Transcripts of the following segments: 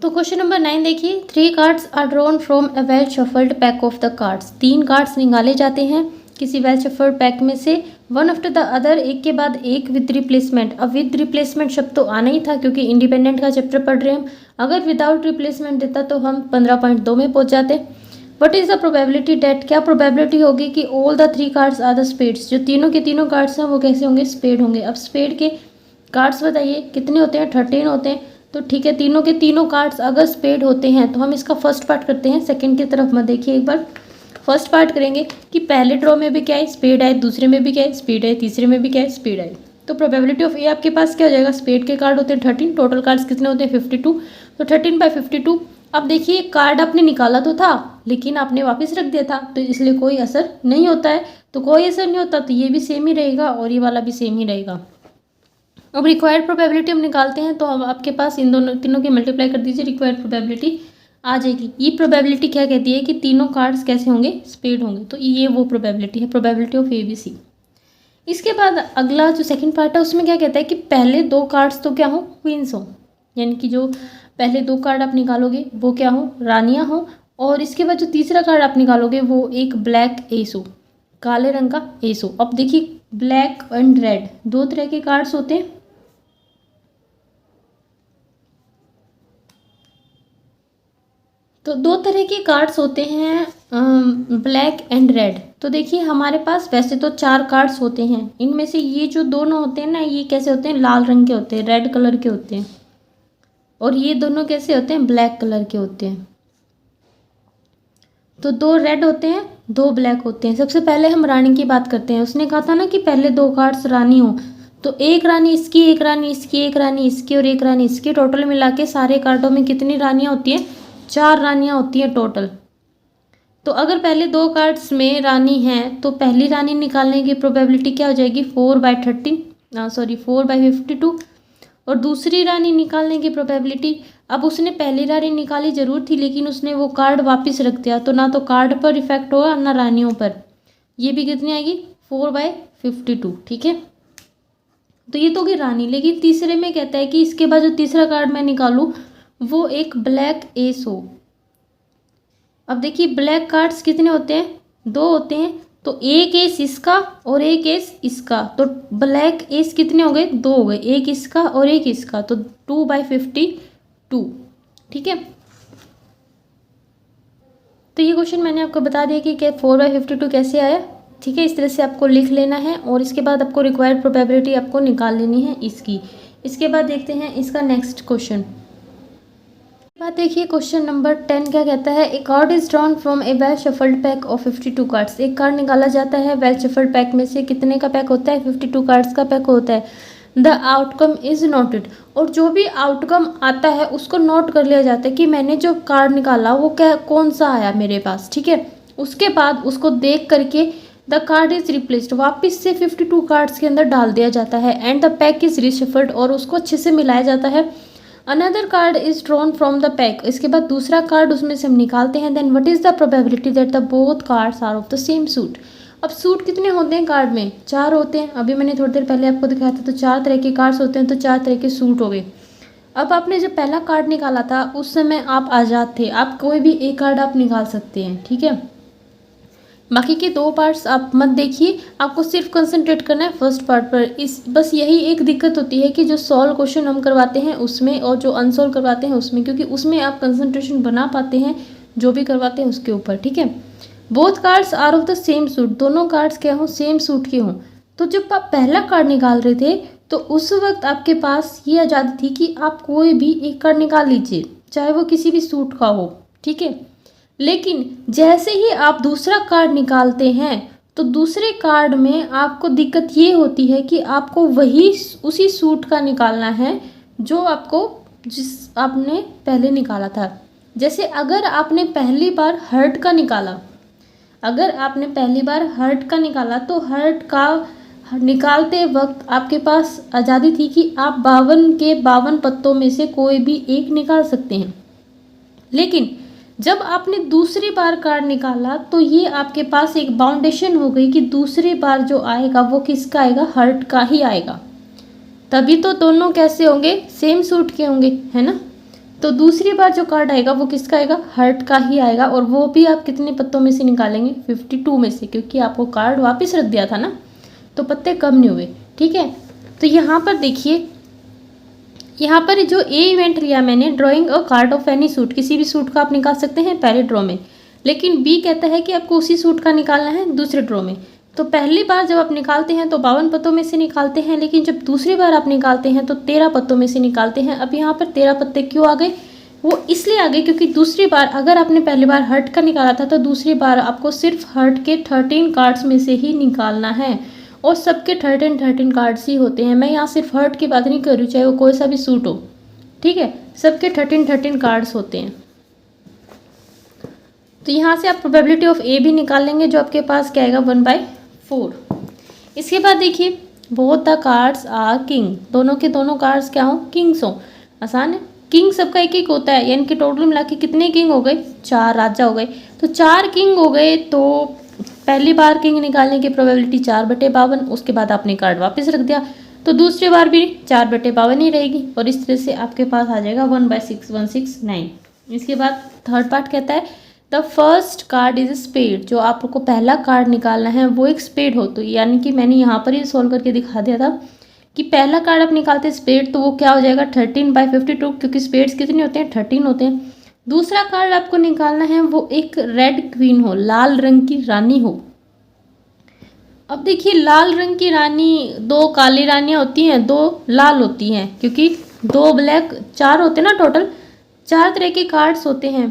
तो question number 9 देखिए, 3 cards are drawn from a well shuffled pack of the cards. 3 cards निकाले जाते हैं किसी वेल शफल्ड पैक में से, वन आफ्टर द अदर, एक के बाद एक, विद रिप्लेसमेंट। अब विद रिप्लेसमेंट शब्द तो आना ही था क्योंकि इंडिपेंडेंट का चैप्टर पढ़ रहे हैं हम। अगर विदाउट रिप्लेसमेंट देता तो हम 15.2 में पहुंच जाते। What is the probability that, क्या प्रोबेबिलिटी होगी कि all the 3 cards are the spades, जो तीनों के तीनों कार्ड्स हैं वो कैसे होंगे, स्पेड होंगे। अब स्पेड के कार्ड्स बताइए कितने होते हैं, 13 होते हैं। तो ठीक है, तीनों के तीनों कार्ड्स अगर स्पेड होते हैं तो हम इसका फर्स्ट पार्ट करते हैं, सेकंड की तरफ मत देखिए एक बार। फर्स्ट पार्ट करेंगे कि पहले ड्रॉ में भी क्या है, स्पेड आए, दूसरे में भी क्या है, स्पेड आए, तीसरे में भी क्या है, स्पेड आए। तो प्रोबेबिलिटी ऑफ ए आपके पास क्या हो जाएगा, स्पेड के कार्ड होते हैं 13, टोटल कार्ड्स कितने होते हैं 52, तो 13/52। अब देखिए कार्ड आपने निकाला तो था लेकिन आपने वापस रख दिया था, तो इसलिए कोई असर नहीं होता है। तो कोई असर नहीं होता तो ये भी सेम ही रहेगा और ये वाला भी सेम ही रहेगा। अब रिक्वायर्ड प्रोबेबिलिटी हम निकालते हैं, तो अब आपके पास इन दोनों तीनों की मल्टीप्लाई कर दीजिए, रिक्वायर्ड प्रोबेबिलिटी आ जाएगी। ये प्रोबेबिलिटी क्या कहती है कि तीनों कार्ड्स कैसे होंगे, स्पेड होंगे। तो ये वो प्रोबेबिलिटी है, प्रोबेबिलिटी ऑफ ABC। इसके बाद अगला जो सेकंड पार्ट है उसमें क्या कहता है कि पहले 2 कार्ड्स तो क्या हो, क्वींस हो, यानी कि जो पहले 2 कार्ड आप निकालोगे वो क्या हो, रानियाँ हो। और इसके बाद जो तीसरा कार्ड आप निकालोगे वो एक ब्लैक एस हो, काले रंग का एस हो। अब देखिए ब्लैक एंड रेड 2 तरह के कार्ड्स होते हैं। तो 2 तरह के कार्ड्स होते हैं, ब्लैक एंड रेड। तो देखिए हमारे पास वैसे तो 4 कार्ड्स होते हैं, इनमें से ये जो दोनों होते हैं ना, ये कैसे होते हैं, लाल रंग के होते हैं, रेड कलर के होते हैं। और ये दोनों कैसे होते हैं, ब्लैक कलर के होते हैं। तो 2 रेड होते हैं, 2 ब्लैक होते हैं। सबसे पहले हम रानी की बात करते हैं। उसने कहा था ना कि पहले 2 कार्ड्स रानी हो, तो एक रानी इसकी, एक रानी इसकी, एक रानी इसकी और एक रानी इसकी, टोटल मिला के सारे कार्डों में कितनी रानियाँ होती हैं, 4 रानियाँ होती हैं टोटल। तो अगर पहले 2 कार्ड्स में रानी हैं तो पहली रानी निकालने की प्रोबेबिलिटी क्या हो जाएगी, 4/52। और दूसरी रानी निकालने की प्रोबेबिलिटी, अब उसने पहली रानी निकाली जरूर थी लेकिन उसने वो कार्ड वापस रख दिया, तो ना तो कार्ड पर इफेक्ट होगा ना रानियों पर। ये भी कितनी आएगी, 4/52। ठीक है, तो ये तो होगी रानी। लेकिन तीसरे में कहता है कि इसके बाद जो तीसरा कार्ड मैं निकालूं वो एक ब्लैक एस हो। अब देखिए ब्लैक कार्ड्स कितने होते हैं, 2 होते हैं। तो एक एस इसका और एक एस इसका, तो ब्लैक एस कितने हो गए, 2 हो गए, एक इसका और एक इसका, तो 2/52। ठीक है, तो ये क्वेश्चन मैंने आपको बता दिया कि 4/52 कैसे आया। ठीक है, इस तरह से आपको लिख लेना है और इसके बाद आपको रिक्वायर्ड प्रोबेबिलिटी आपको निकाल लेनी है इसकी। इसके बाद देखते हैं इसका नेक्स्ट क्वेश्चन। बात देखिए क्वेश्चन नंबर 10 क्या कहता है, a card is drawn from a well shuffled pack of 52 cards. एक कार्ड निकाला जाता है वेल शफल्ड पैक में से, कितने का पैक होता है, 52 कार्ड्स का पैक होता है। द आउटकम इज नोटेड, और जो भी आउटकम आता है उसको नोट कर लिया जाता है कि मैंने जो कार्ड निकाला वो क्या, कौन सा आया मेरे पास। ठीक है, उसके बाद उसको देख करके द कार्ड इज रिप्लेस्ड, वापिस से 52 कार्ड्स के अंदर डाल दिया जाता है। And the pack is reshuffled, और उसको अच्छे से मिलाया जाता है। Another card is drawn from the pack, इसके बाद दूसरा कार्ड उसमें से हम निकालते हैं। Then what is the probability that the both cards are of the same suit. अब सूट कितने होते हैं कार्ड में, 4 होते हैं। अभी मैंने थोड़ी देर पहले आपको दिखाया था, तो 4 तरह के कार्ड्स होते हैं, तो 4 तरह के सूट हो गए। अब आपने जब पहला कार्ड निकाला था उस समय आप आज़ाद थे, आप कोई भी एक कार्ड आप निकाल सकते हैं। ठीक है, बाकी के 2 पार्ट्स आप मत देखिए, आपको सिर्फ कंसंट्रेट करना है फर्स्ट पार्ट पर। इस बस यही एक दिक्कत होती है कि जो सॉल्व क्वेश्चन हम करवाते हैं उसमें और जो अनसॉल्व करवाते हैं उसमें, क्योंकि उसमें आप कंसंट्रेशन बना पाते हैं जो भी करवाते हैं उसके ऊपर। ठीक है, both cards are of the same suit, दोनों कार्ड्स क्या हों, सेम सूट के हों। तो जब आप पहला कार्ड निकाल रहे थे तो उस वक्त आपके पास ये आज़ादी थी कि आप कोई भी एक कार्ड निकाल लीजिए, चाहे वो किसी भी सूट का हो। ठीक है, लेकिन जैसे ही आप दूसरा कार्ड निकालते हैं तो दूसरे कार्ड में आपको दिक्कत ये होती है कि आपको वही उसी सूट का निकालना है जो आपको जिस आपने पहले निकाला था। जैसे अगर आपने पहली बार हर्ट का निकाला, अगर आपने पहली बार हर्ट का निकाला तो हर्ट का निकालते वक्त आपके पास आज़ादी थी कि आप 52 के 52 पत्तों में से कोई भी एक निकाल सकते हैं। लेकिन जब आपने दूसरी बार कार्ड निकाला तो ये आपके पास एक बाउंडेशन हो गई कि दूसरी बार जो आएगा वो किसका आएगा, हर्ट का ही आएगा। तभी तो दोनों कैसे होंगे, सेम सूट के होंगे, है ना। तो दूसरी बार जो कार्ड आएगा वो किसका आएगा, हर्ट का ही आएगा, और वो भी आप कितने पत्तों में से निकालेंगे, 52 में से, क्योंकि आपको कार्ड वापस रख दिया था ना, तो पत्ते कम नहीं हुए। ठीक है, तो यहाँ पर देखिए, यहाँ पर जो ए इवेंट लिया मैंने, drawing a card of any suit, किसी भी सूट का आप निकाल सकते हैं पहले ड्रॉ में, लेकिन बी कहता है कि आपको उसी सूट का निकालना है दूसरे ड्रॉ में। तो पहली बार जब आप निकालते हैं तो 52 पत्तों में से निकालते हैं, लेकिन जब दूसरी बार आप निकालते हैं तो 13 पत्तों में से निकालते हैं। अब यहाँ पर 13 पत्ते क्यों आ गए, वो इसलिए आ गए क्योंकि दूसरी बार अगर आपने पहली बार हर्ट का निकाला था तो दूसरी बार आपको सिर्फ हर्ट के 13 कार्ड्स में से ही निकालना है, और सबके 13 कार्ड्स ही होते हैं। मैं यहाँ सिर्फ हर्ट की बात नहीं कर रही हूँ, चाहे वो कोई सा भी सूट हो, ठीक है, सबके 13 कार्ड्स होते हैं। तो यहाँ से आप प्रोबेबिलिटी ऑफ ए भी निकाल लेंगे, जो आपके पास क्या आएगा, 1/4। इसके बाद देखिए, both the cards are king, दोनों के दोनों कार्ड्स क्या हो, किंग्स हो। आसान है, किंग सबका एक एक होता है, यानी कि टोटल मिला के कितने किंग हो गए, 4 राजा हो गए। तो 4 किंग हो गए, तो पहली बार किंग निकालने की प्रोबेबिलिटी 4/52, उसके बाद आपने कार्ड वापस रख दिया तो दूसरी बार भी 4/52 ही रहेगी, और इस तरह से आपके पास आ जाएगा 1/6, 169। इसके बाद थर्ड पार्ट कहता है the first card is spade, जो आपको पहला कार्ड निकालना है वो एक स्पेड हो। तो यानी कि मैंने यहाँ पर ही सॉल्व करके दिखा दिया था कि पहला कार्ड आप निकालते हैं स्पेड, तो वो क्या हो जाएगा 13/52, क्योंकि स्पेड्स कितने होते हैं, 13 होते हैं। दूसरा कार्ड आपको निकालना है वो एक रेड क्वीन हो, लाल रंग की रानी हो। अब देखिए, लाल रंग की रानी, 2 काली रानियां होती हैं, 2 लाल होती हैं, क्योंकि 2 ब्लैक, 4 होते हैं ना टोटल, 4 तरह के कार्ड्स होते हैं।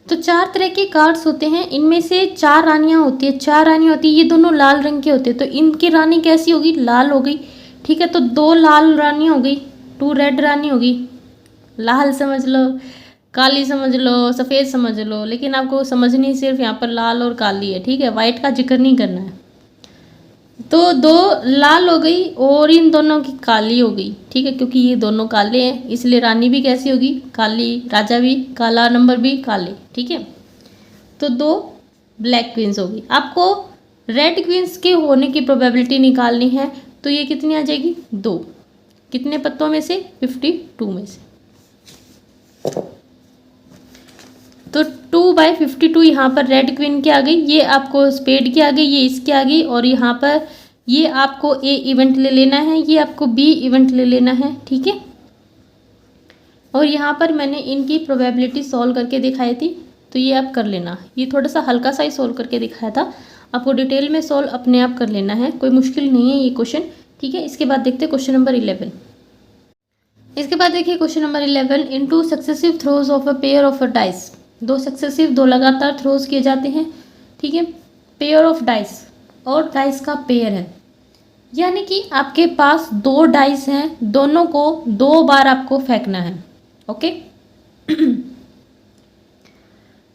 तो 4 तरह के कार्ड्स होते हैं, इनमें से 4 रानियां होती है, 4 रानियां होती है, ये दोनों लाल रंग के होते हैं, तो इनकी रानी कैसी होगी, लाल हो गई। ठीक है, तो 2 लाल रानी हो गई, 2 रेड रानी होगी। लाल समझ लो, काली समझ लो, सफ़ेद समझ लो, लेकिन आपको समझनी सिर्फ यहाँ पर लाल और काली है। ठीक है, वाइट का जिक्र नहीं करना है। तो 2 लाल हो गई और इन दोनों की काली हो गई। ठीक है, क्योंकि ये दोनों काले हैं इसलिए रानी भी कैसी होगी, काली, राजा भी काला, नंबर भी काले। ठीक है, तो 2 ब्लैक क्वींस होगी। आपको रेड क्वींस के होने की प्रोबेबिलिटी निकालनी है, तो ये कितनी आ जाएगी, 2। कितने पत्तों में से, 52 में से। तो 2/52 यहाँ पर रेड क्वीन की आ गई, ये आपको स्पेड की आ गई, ये इसकी आ गई, और यहाँ पर ये आपको ए इवेंट ले लेना है, ये आपको बी इवेंट ले लेना है। ठीक है, और यहाँ पर मैंने इनकी प्रोबेबिलिटी सॉल्व करके दिखाई थी, तो ये आप कर लेना। ये थोड़ा सा हल्का सा ही सॉल्व करके दिखाया था, आपको डिटेल में सॉल्व अपने आप कर लेना है, कोई मुश्किल नहीं है ये क्वेश्चन। ठीक है, इसके बाद देखते हैं क्वेश्चन नंबर 11। इसके बाद देखिए question number 11, in 2 successive throws of a pair of a dice, 2 successive, 2 लगातार थ्रोज किए जाते हैं। ठीक है, पेयर ऑफ डाइस, और डाइस का पेयर है, यानी कि आपके पास 2 डाइस हैं, दोनों को 2 बार आपको फेंकना है। Okay,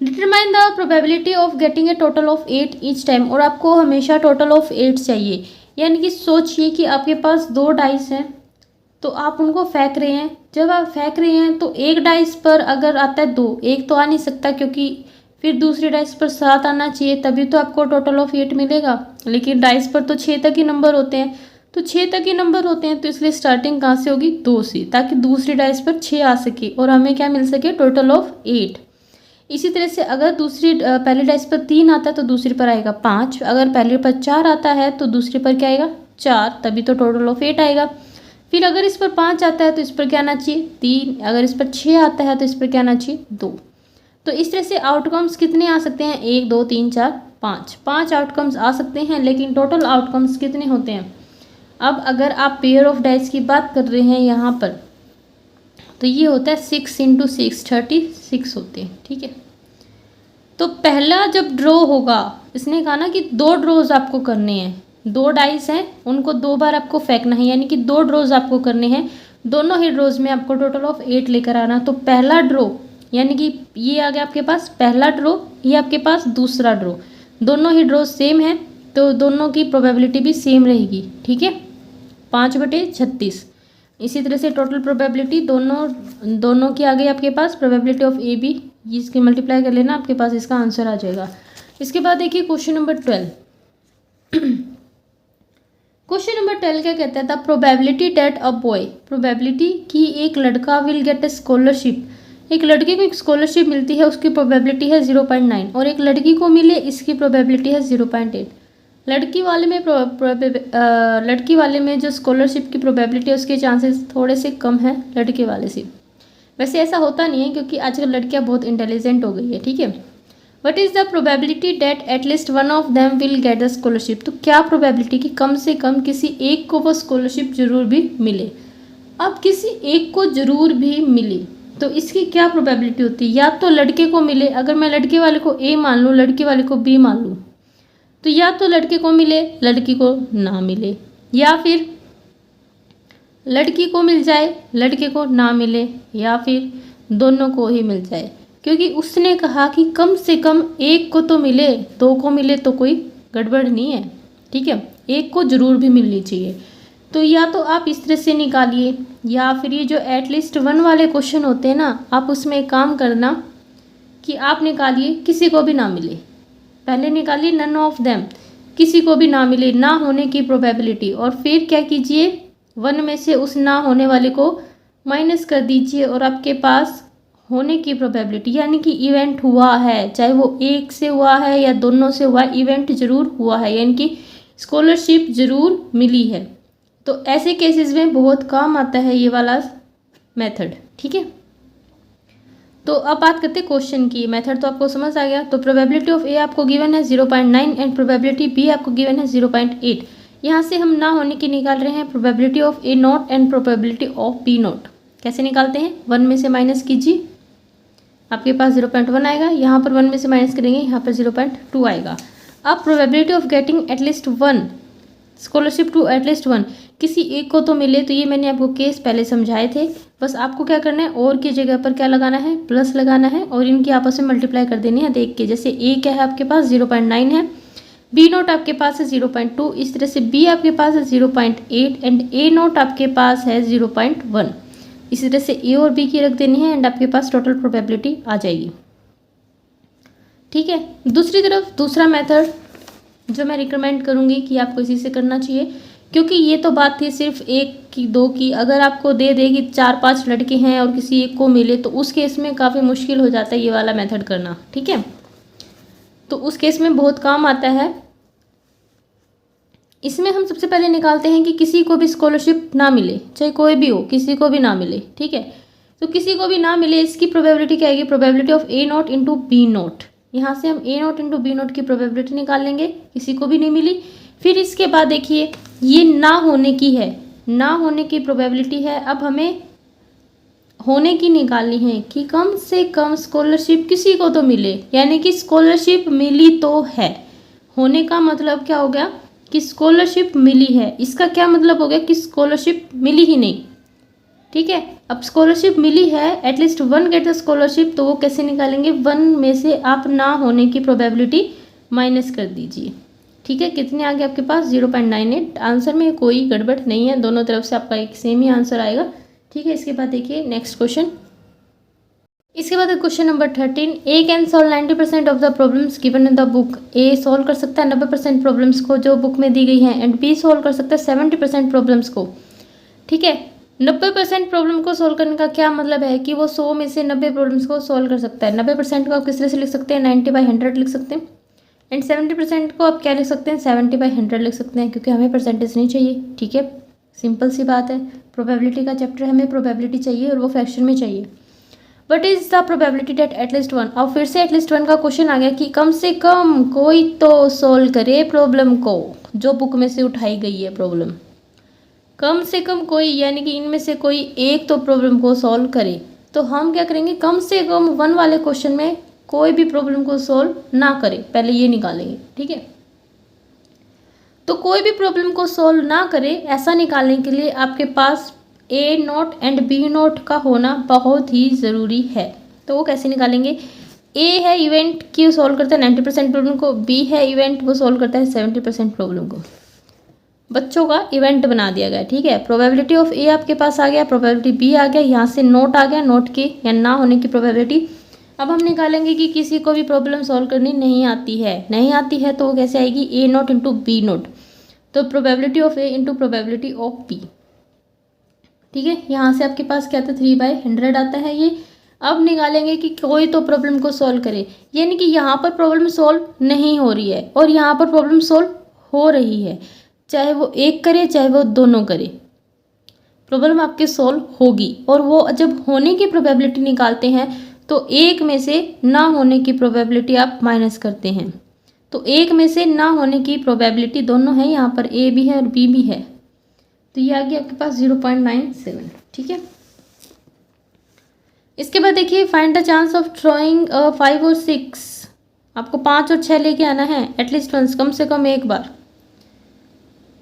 determine the probability of getting a total of 8 each time, और आपको हमेशा टोटल ऑफ 8 चाहिए। यानी कि सोचिए कि आपके पास 2 डाइस हैं, तो आप उनको फेंक रहे हैं। जब आप फेंक रहे हैं तो एक डाइस पर अगर आता है 2, एक तो आ नहीं सकता, क्योंकि फिर दूसरी डाइस पर 7 आना चाहिए, तभी तो आपको टोटल ऑफ 8 मिलेगा। लेकिन डाइस पर तो 6 तक ही नंबर होते हैं, तो 6 तक ही नंबर होते हैं, तो इसलिए स्टार्टिंग कहाँ से होगी, 2 से, ताकि दूसरी डाइस पर 6 आ सके और हमें क्या मिल सके, टोटल ऑफ 8। इसी तरह से अगर पहली डाइस पर 3 आता है तो दूसरी पर आएगा 5, अगर पहले पर 4 आता है तो दूसरी पर क्या आएगा, 4, तभी तो टोटल ऑफ 8 आएगा। फिर अगर इस पर 5 आता है तो इस पर क्या आना चाहिए, 3, अगर इस पर 6 आता है तो इस पर क्या आना चाहिए, 2। तो इस तरह से आउटकम्स कितने आ सकते हैं, 1 2 3 4 5 आउटकम्स आ सकते हैं, लेकिन टोटल आउटकम्स कितने होते हैं। अब अगर आप पेयर ऑफ डाइस की बात कर रहे हैं यहाँ पर, तो ये होता है 6 × 6 36 होते हैं। ठीक है, तो पहला जब ड्रॉ होगा, इसने कहा ना कि 2 ड्रॉज आपको करने हैं, 2 डाइस हैं, उनको 2 बार आपको फेंकना है, यानी कि 2 ड्रॉज आपको करने हैं, दोनों ही ड्रॉज में आपको टोटल ऑफ 8 लेकर आना। तो पहला ड्रॉ, यानी कि ये आ गया आपके पास पहला ड्रॉ, ये आपके पास दूसरा ड्रॉ, दोनों ही ड्रॉ सेम है, तो दोनों की प्रोबेबिलिटी भी सेम रहेगी। ठीक है, 5/36। इसी तरह से टोटल प्रोबेबिलिटी दोनों की आ गई आपके पास, प्रोबेबिलिटी ऑफ ए बी, इसकी मल्टीप्लाई कर लेना, आपके पास इसका आंसर आ जाएगा। इसके बाद देखिए क्वेश्चन नंबर 12, क्वेश्चन नंबर 12 क्या कहता है, the probability that a boy, probability कि एक लड़का विल गेट ए स्कॉलरशिप, एक लड़के को एक स्कॉलरशिप मिलती है, उसकी प्रोबेबिलिटी है 0.9 और एक लड़की को मिले इसकी प्रोबेबिलिटी है 0.8। लड़की वाले में जो स्कॉलरशिप की प्रोबेबिलिटी है उसके चांसेस थोड़े से कम है लड़के वाले से। वैसे ऐसा होता नहीं है क्योंकि आजकल लड़कियां बहुत इंटेलिजेंट हो गई है, ठीक है। What is the probability that at least one of them will get the scholarship, तो क्या प्रोबेबिलिटी कि कम से कम किसी एक को वो स्कॉलरशिप जरूर भी मिले। अब किसी एक को जरूर भी मिले तो इसकी क्या प्रोबेबिलिटी होती है, या तो लड़के को मिले, अगर मैं लड़के वाले को ए मान लूँ लड़के वाले को बी मान लूँ, तो या तो लड़के को मिले लड़की को ना मिले, या फिर लड़की को मिल जाए लड़के को ना मिले, या फिर दोनों को ही मिल जाए। क्योंकि उसने कहा कि कम से कम एक को तो मिले, दो को मिले तो कोई गड़बड़ नहीं है, ठीक है, एक को जरूर भी मिलनी चाहिए। तो या तो आप इस तरह से निकालिए, या फिर ये जो एटलीस्ट वन वाले क्वेश्चन होते हैं ना, आप उसमें एक काम करना कि आप निकालिए किसी को भी ना मिले, पहले निकालिए नन ऑफ देम, किसी को भी ना मिले, ना होने की प्रोबेबिलिटी, और फिर क्या कीजिए, वन में से उस ना होने वाले को माइनस कर दीजिए और आपके पास होने की प्रोबेबिलिटी, यानी कि इवेंट हुआ है, चाहे वो एक से हुआ है या दोनों से हुआ, इवेंट जरूर हुआ है, यानी कि स्कॉलरशिप जरूर मिली है। तो ऐसे केसेस में बहुत काम आता है ये वाला मेथड, ठीक है। तो अब बात करते हैं क्वेश्चन की, मेथड तो आपको समझ आ गया। तो प्रोबेबिलिटी ऑफ ए आपको गिवन है 0.9 एंड प्रोबेबिलिटी बी आपको गिवन है 0.8। यहाँ से हम ना होने की निकाल रहे हैं probability of A not and probability of B not. कैसे निकालते हैं, वन में से माइनस कीजिए, आपके पास 0.1 आएगा, यहाँ पर वन में से माइनस करेंगे, यहाँ पर 0.2 आएगा। अब probability of getting at least one scholarship to at least one, किसी एक को तो मिले, तो ये मैंने आपको केस पहले समझाए थे। बस आपको क्या करना है, और की जगह पर क्या लगाना है, प्लस लगाना है, और इनकी आपस में मल्टीप्लाई कर देनी है देख के। जैसे ए क्या है आपके पास 0.9 है, बी नोट आपके पास है 0.2, इस तरह से बी आपके पास है 0.8 एंड ए नोट आपके पास है 0.1। इसी तरह से ए और बी की रख देनी है एंड आपके पास टोटल प्रोबेबिलिटी आ जाएगी, ठीक है। दूसरी तरफ दूसरा मेथड जो मैं रिकमेंड करूँगी कि आपको इसी से करना चाहिए, क्योंकि ये तो बात थी सिर्फ एक की दो की, अगर आपको दे कि 4-5 लड़के हैं और किसी एक को मिले तो उस केस में काफ़ी मुश्किल हो जाता है ये वाला मेथड करना, ठीक है। तो उस केस में बहुत काम आता है। इसमें हम सबसे पहले निकालते हैं कि किसी को भी स्कॉलरशिप ना मिले, चाहे कोई भी हो, किसी को भी ना मिले, ठीक है। तो किसी को भी ना मिले इसकी प्रोबेबिलिटी क्या आएगी, probability of A not into B not. यहाँ से हम A not into B not की प्रोबेबिलिटी निकाल लेंगे, किसी को भी नहीं मिली। फिर इसके बाद देखिए ये ना होने की है, ना होने की प्रोबेबिलिटी है। अब हमें होने की निकालनी है कि कम से कम स्कॉलरशिप किसी को तो मिले, यानी कि स्कॉलरशिप मिली तो है। होने का मतलब क्या हो गया कि स्कॉलरशिप मिली है, इसका क्या मतलब हो गया कि स्कॉलरशिप मिली ही नहीं, ठीक है। अब स्कॉलरशिप मिली है, at least one get the scholarship, तो वो कैसे निकालेंगे, वन में से आप ना होने की प्रोबेबिलिटी माइनस कर दीजिए, ठीक है। कितने आ गए आपके पास 0.98। आंसर में कोई गड़बड़ नहीं है, दोनों तरफ से आपका एक सेम ही आंसर आएगा, ठीक है। इसके बाद देखिए नेक्स्ट क्वेश्चन, इसके बाद question number 13, A can solve 90% of the problems given in the book. A solve कर सकता है 90% प्रॉब्लम्स को जो बुक में दी गई हैं, एंड बी सॉल्व कर सकता है 70% प्रॉब्लम्स को, ठीक है। 90% प्रॉब्लम को सॉल्व करने का क्या मतलब है कि वो 100 में से 90 प्रॉब्लम्स को सॉल्व कर सकता है। 90% को आप किस तरह से लिख सकते हैं, 90/100 लिख सकते हैं, एंड 70% को आप क्या लिख सकते हैं, 70/100 लिख सकते हैं, क्योंकि हमें परसेंटेज नहीं चाहिए, ठीक है। सिंपल सी बात है, प्रोबेबिलिटी का चैप्टर, हमें प्रोबेबिलिटी चाहिए और वो फ्रैक्शन में चाहिए। What is the probability that at least one. अब फिर से एटलीस्ट वन का क्वेश्चन आ गया कि कम से कम कोई तो सॉल्व करे प्रॉब्लम को, जो बुक में से उठाई गई है प्रॉब्लम, कम से कम कोई, यानी कि इनमें से कोई एक तो प्रॉब्लम को सॉल्व करे। तो हम क्या करेंगे, कम से कम वन वाले क्वेश्चन में कोई भी प्रॉब्लम को सॉल्व ना करे, पहले ये निकालेंगे, ठीक है। तो कोई भी प्रॉब्लम को सॉल्व ना करे, ऐसा निकालने के लिए आपके पास ए नॉट एंड बी नॉट का होना बहुत ही ज़रूरी है। तो वो कैसे निकालेंगे, ए है इवेंट की सॉल्व करता है 90% प्रॉब्लम को, बी है इवेंट वो सॉल्व करता है 70% प्रॉब्लम को। बच्चों का इवेंट बना दिया गया, ठीक है। प्रोबेबिलिटी ऑफ ए आपके पास आ गया, प्रोबेबिलिटी बी आ गया, यहाँ से नोट आ गया, नोट के या ना होने की प्रोबेबिलिटी। अब हम निकालेंगे कि किसी को भी प्रॉब्लम सॉल्व करनी नहीं आती है, नहीं आती है तो वो कैसे आएगी, A not into B not. तो probability of A into probability of B. ठीक है, यहाँ से आपके पास क्या आता है 3/100 आता है ये। अब निकालेंगे कि कोई तो प्रॉब्लम को सॉल्व करे, यानी कि यहाँ पर प्रॉब्लम सॉल्व नहीं हो रही है और यहाँ पर प्रॉब्लम सॉल्व हो रही है, चाहे वो एक करे चाहे वो दोनों करे, प्रॉब्लम आपकी सॉल्व होगी। और वो जब होने की प्रोबेबिलिटी निकालते हैं तो एक में से ना होने की प्रोबेबिलिटी आप माइनस करते हैं। तो एक में से ना होने की प्रोबेबिलिटी दोनों है, यहाँ पर ए भी है और बी भी है, तो ये आ गया आपके पास 0.97। ठीक है, इसके बाद देखिए find the chance of drawing 5 और 6। आपको 5 और 6 लेके आना है एटलीस्ट वंस, कम से कम एक बार।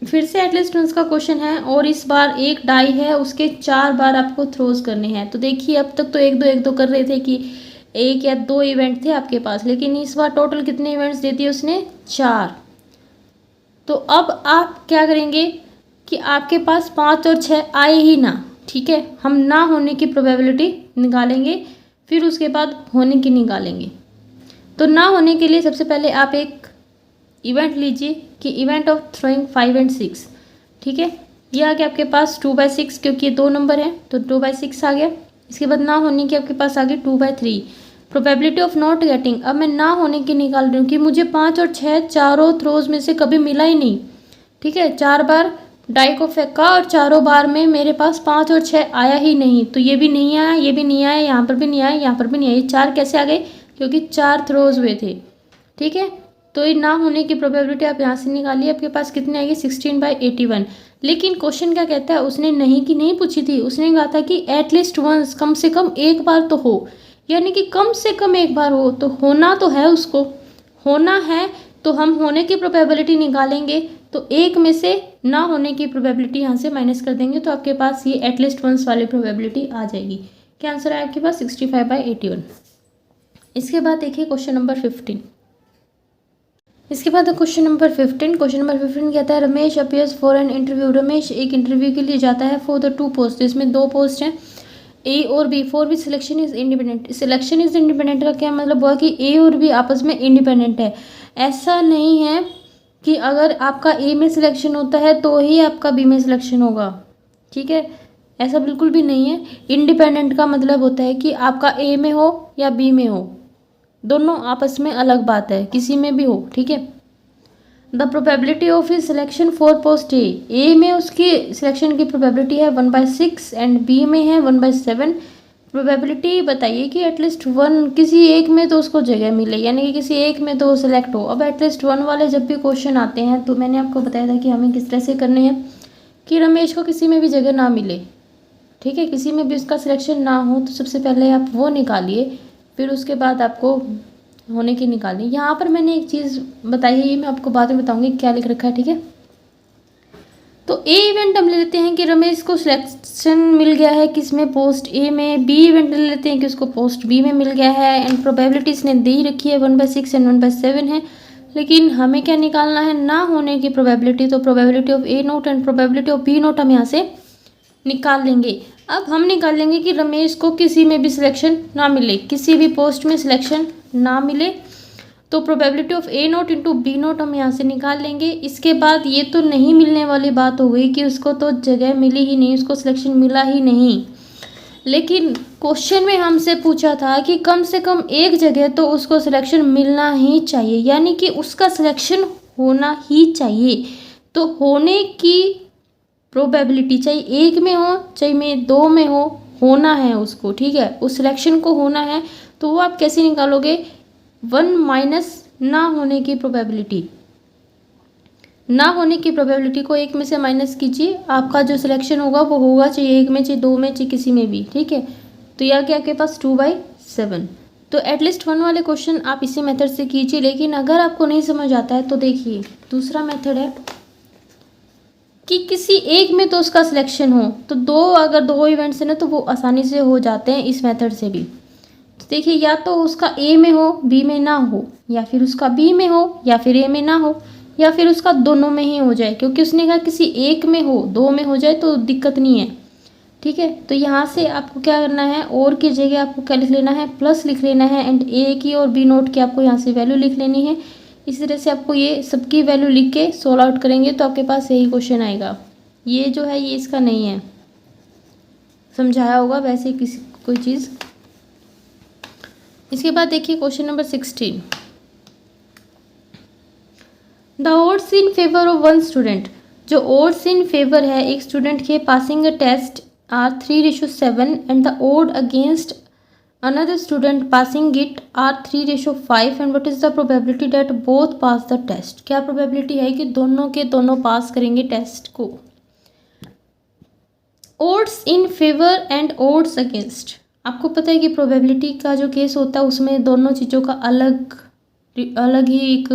फिर से एटलीस्ट वंस का क्वेश्चन है और इस बार एक डाई है, उसके 4 बार आपको थ्रोज करने हैं। तो देखिए अब तक तो 1-2 कर रहे थे कि 1 या 2 इवेंट थे आपके पास, लेकिन इस बार टोटल कितने इवेंट्स दे दिए उसने 4। तो अब आप क्या करेंगे कि आपके पास 5 और 6 आए ही ना। ठीक है, हम ना होने की प्रोबेबिलिटी निकालेंगे, फिर उसके बाद होने की निकालेंगे। तो ना होने के लिए सबसे पहले आप एक इवेंट लीजिए कि इवेंट ऑफ थ्रोइंग 5 और 6। ठीक है, ये आ गया आपके पास 2/6, क्योंकि ये 2 नंबर हैं तो 2/6 आ गया। इसके बाद ना होने की आपके पास आ गई 2/3। प्रोबेबिलिटी ऑफ नॉट गेटिंग, अब मैं ना होने की निकाल रही हूँ कि मुझे 5 और 6 चारों थ्रोज में से कभी मिला ही नहीं। ठीक है, 4 बार डाई को फेंका और चारों बार में मेरे पास 5 और 6 आया ही नहीं। तो ये भी नहीं आया, ये भी नहीं आया, यहाँ पर भी नहीं आया, यहाँ पर भी नहीं आया। ये 4 कैसे आ गए, क्योंकि 4 थ्रोज हुए थे। ठीक है, तो ये ना होने की प्रोबेबिलिटी आप यहाँ से निकालिए, आपके पास कितनी आएगी 16/81। लेकिन क्वेश्चन क्या कहता है, उसने नहीं की नहीं पूछी थी, उसने कहा था कि एटलीस्ट वंस, कम से कम एक बार तो हो, यानी कि कम से कम एक बार हो। तो होना तो है, उसको होना है, तो हम होने की प्रोबेबिलिटी निकालेंगे। तो एक में से ना होने की प्रोबेबिलिटी यहाँ से माइनस कर देंगे, तो आपके पास ये एटलीस्ट वंस वाली प्रोबेबिलिटी आ जाएगी। क्या आंसर है आपके पास 65/81। इसके बाद देखिए क्वेश्चन नंबर 15। इसके बाद क्वेश्चन नंबर 15 कहता है Ramesh appears for an interview. Ramesh एक इंटरव्यू के लिए जाता है फॉर द 2 पोस्ट, इसमें 2 पोस्ट हैं ए और B, for which selection is independent. Selection is independent का क्या मतलब हुआ कि ए और बी आपस में इंडिपेंडेंट है। ऐसा नहीं है कि अगर आपका ए में सिलेक्शन होता है तो ही आपका बी में सिलेक्शन होगा। ठीक है, ऐसा बिल्कुल भी नहीं है। इंडिपेंडेंट का मतलब होता है कि आपका ए में हो या बी में हो, दोनों आपस में अलग बात है, किसी में भी हो। ठीक है, the probability of his selection for post A में उसकी सिलेक्शन की प्रोबेबिलिटी है 1/6 एंड बी में है 1/7। प्रोबेबिलिटी बताइए कि एटलीस्ट 1 किसी एक में तो उसको जगह मिले, यानी कि किसी एक में तो सिलेक्ट हो। अब एटलीस्ट 1 वाले जब भी क्वेश्चन आते हैं तो मैंने आपको बताया था कि हमें किस तरह से करने हैं कि रमेश को किसी में भी जगह ना मिले। ठीक है, किसी में भी उसका सिलेक्शन ना हो, तो सबसे पहले आप वो निकालिए, फिर उसके बाद आपको होने की निकालनी। यहाँ पर मैंने एक चीज़ बताई है, ये मैं आपको बाद में बताऊँगी क्या लिख रखा है। ठीक है, तो ए इवेंट हम ले लेते हैं कि रमेश को सिलेक्शन मिल गया है किसमें, पोस्ट ए में। बी इवेंट ले लेते हैं कि उसको पोस्ट बी में मिल गया है एंड प्रोबेबिलिटी इसने दे ही रखी है 1/6 एंड 1/7 है। लेकिन हमें क्या निकालना है, ना होने की प्रोबेबिलिटी। तो probability of A not and probability of B not हम यहाँ से निकाल लेंगे। अब हम निकाल लेंगे कि रमेश को किसी में भी सिलेक्शन ना मिले, किसी भी पोस्ट में सिलेक्शन ना मिले। तो probability of A not into B not हम यहाँ से निकाल लेंगे। इसके बाद ये तो नहीं मिलने वाली बात हो गई कि उसको तो जगह मिली ही नहीं, उसको सिलेक्शन मिला ही नहीं। लेकिन क्वेश्चन में हमसे पूछा था कि कम से कम एक जगह तो उसको सिलेक्शन मिलना ही चाहिए, यानी कि उसका सिलेक्शन होना ही चाहिए। तो होने की प्रोबेबिलिटी चाहे एक में हो चाहे में 2 में हो, होना है उसको। ठीक है, उस सिलेक्शन को होना है। तो वो आप कैसे निकालोगे, 1 माइनस ना होने की प्रोबेबिलिटी। ना होने की प्रोबेबिलिटी को एक में से माइनस कीजिए, आपका जो सिलेक्शन होगा वो होगा चाहे एक में चाहे 2 में चाहे किसी में भी। ठीक है, तो यह क्या आपके पास 2/7। तो एटलीस्ट 1 वाले क्वेश्चन आप इसी मेथड से कीजिए। लेकिन अगर आपको नहीं समझ आता है तो देखिए दूसरा मेथड है कि किसी एक में तो उसका सिलेक्शन हो। तो अगर 2 इवेंट्स हैं ना तो वो आसानी से हो जाते हैं इस मेथड से भी। तो देखिए या तो उसका ए में हो बी में ना हो, या फिर उसका बी में हो या फिर ए में ना हो, या फिर उसका दोनों में ही हो जाए, क्योंकि उसने कहा किसी एक में हो 2 में हो जाए तो दिक्कत नहीं है। ठीक है, तो यहाँ से आपको क्या करना है, और की जगह आपको क्या लिख लेना है, प्लस लिख लेना है एंड ए की और बी नोट की आपको यहाँ से वैल्यू लिख लेनी है इसी तरह से आपको ये सबकी वैल्यू लिख के सोल्व आउट करेंगे तो आपके पास यही क्वेश्चन आएगा। ये जो है ये इसका नहीं है, समझाया होगा वैसे किसी कोई चीज़। इसके बाद देखिए question number 16, the odds in favour of one student. जो ओड्स इन फेवर है एक स्टूडेंट के passing a test are 3:7 and the odd against another student passing it are 3:5 and what is the probability that both pass the test। क्या probability है कि दोनों के दोनों पास करेंगे टेस्ट को। Odds in favour and odds against, आपको पता है कि प्रोबेबिलिटी का जो केस होता है उसमें दोनों चीज़ों का अलग अलग ही एक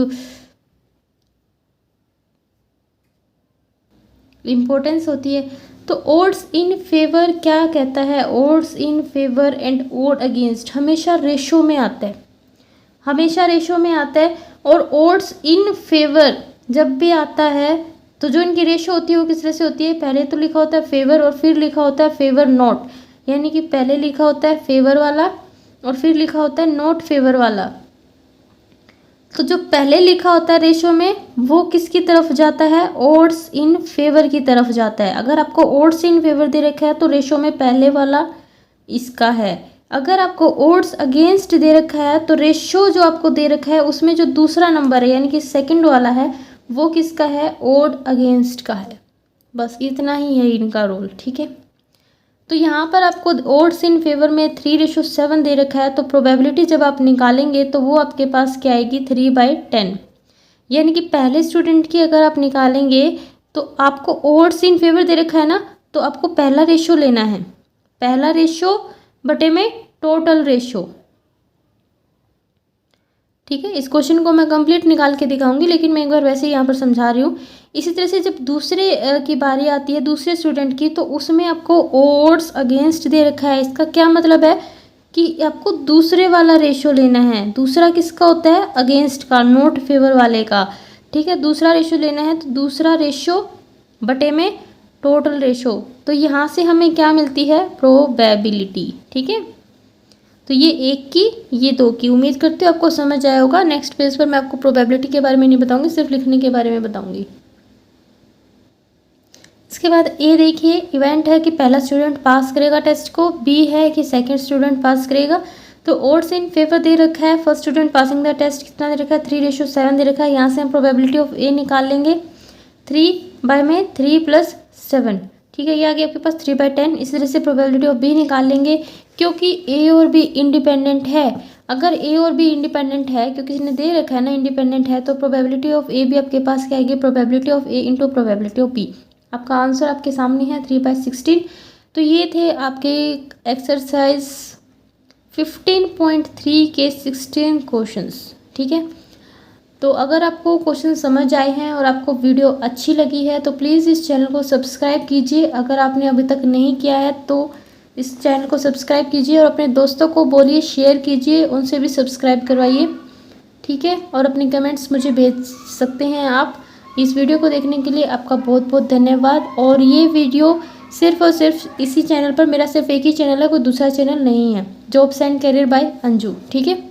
इम्पोर्टेंस होती है। तो ओड्स इन फेवर क्या कहता है, odds in favour and odd against हमेशा रेशो में आता है, हमेशा रेशो में आता है। और ओड्स इन फेवर जब भी आता है तो जो इनकी रेशो होती है वो किस तरह से होती है, पहले तो लिखा होता है फेवर और फिर लिखा होता है फेवर नॉट, यानी कि पहले लिखा होता है फेवर वाला और फिर लिखा होता है नॉट फेवर वाला। तो जो पहले लिखा होता है रेशो में वो किसकी तरफ जाता है, ओड्स इन फेवर की तरफ जाता है। अगर आपको ओड्स इन फेवर दे रखा है तो रेशो में पहले वाला इसका है। अगर आपको ओड्स अगेंस्ट दे रखा है तो रेशो जो आपको दे रखा है उसमें जो दूसरा नंबर है यानी कि सेकंड वाला है वो किसका है, ओड अगेंस्ट का है। बस इतना ही है इनका रोल, ठीक है। तो यहाँ पर आपको ओड्स इन फेवर में 3:7 दे रखा है तो प्रोबेबिलिटी जब आप निकालेंगे तो वो आपके पास क्या आएगी, 3/10। यानी कि पहले स्टूडेंट की अगर आप निकालेंगे तो आपको ओड्स इन फेवर दे रखा है ना, तो आपको पहला रेशो लेना है, पहला रेशो बटे में टोटल रेशो, ठीक है। इस क्वेश्चन को मैं कंप्लीट निकाल के दिखाऊंगी लेकिन मैं एक बार वैसे ही यहाँ पर समझा रही हूँ। इसी तरह से जब दूसरे की बारी आती है दूसरे स्टूडेंट की तो उसमें आपको ओड्स अगेंस्ट दे रखा है। इसका क्या मतलब है कि आपको दूसरे वाला रेशो लेना है। दूसरा किसका होता है, अगेंस्ट का, नॉट फेवर वाले का, ठीक है। दूसरा रेशो लेना है तो दूसरा रेशो बटे में टोटल रेशो। तो यहाँ से हमें क्या मिलती है, प्रोबेबिलिटी, ठीक है। तो ये एक की ये दो की, उम्मीद करती हूँ आपको समझ आया होगा। नेक्स्ट पेज पर मैं आपको प्रोबेबिलिटी के बारे में नहीं बताऊंगी, सिर्फ लिखने के बारे में बताऊंगी। इसके बाद ए देखिए, इवेंट है कि पहला स्टूडेंट पास करेगा टेस्ट को, बी है कि सेकंड स्टूडेंट पास करेगा। तो ओड्स इन फेवर दे रखा है, first student passing the test कितना दे रखा है, 3:7 दे रखा है। यहाँ से हम प्रोबेबिलिटी ऑफ ए निकाल लेंगे, 3/7, ठीक है। ये आ गया आपके पास 3/10। इस तरह से प्रोबेबिलिटी ऑफ बी निकाल लेंगे क्योंकि ए और बी इंडिपेंडेंट है। अगर ए और बी इंडिपेंडेंट है क्योंकि किसी ने दे रखा है ना इंडिपेंडेंट है, तो प्रोबेबिलिटी ऑफ ए भी आपके पास क्या आएगी, probability of A into probability of B. आपका आंसर आपके सामने है 3/16। तो ये थे आपके एक्सरसाइज 15.3 के 16 क्वेश्चंस, ठीक है। तो अगर आपको क्वेश्चन समझ आए हैं और आपको वीडियो अच्छी लगी है तो प्लीज़ इस चैनल को सब्सक्राइब कीजिए। अगर आपने अभी तक नहीं किया है तो इस चैनल को सब्सक्राइब कीजिए और अपने दोस्तों को बोलिए, शेयर कीजिए, उनसे भी सब्सक्राइब करवाइए, ठीक है। और अपने कमेंट्स मुझे भेज सकते हैं आप। इस वीडियो को देखने के लिए आपका बहुत बहुत धन्यवाद। और ये वीडियो सिर्फ और सिर्फ इसी चैनल पर, मेरा सिर्फ एक ही चैनल है, कोई दूसरा चैनल नहीं है, jobs and career bye Anju, ठीक है।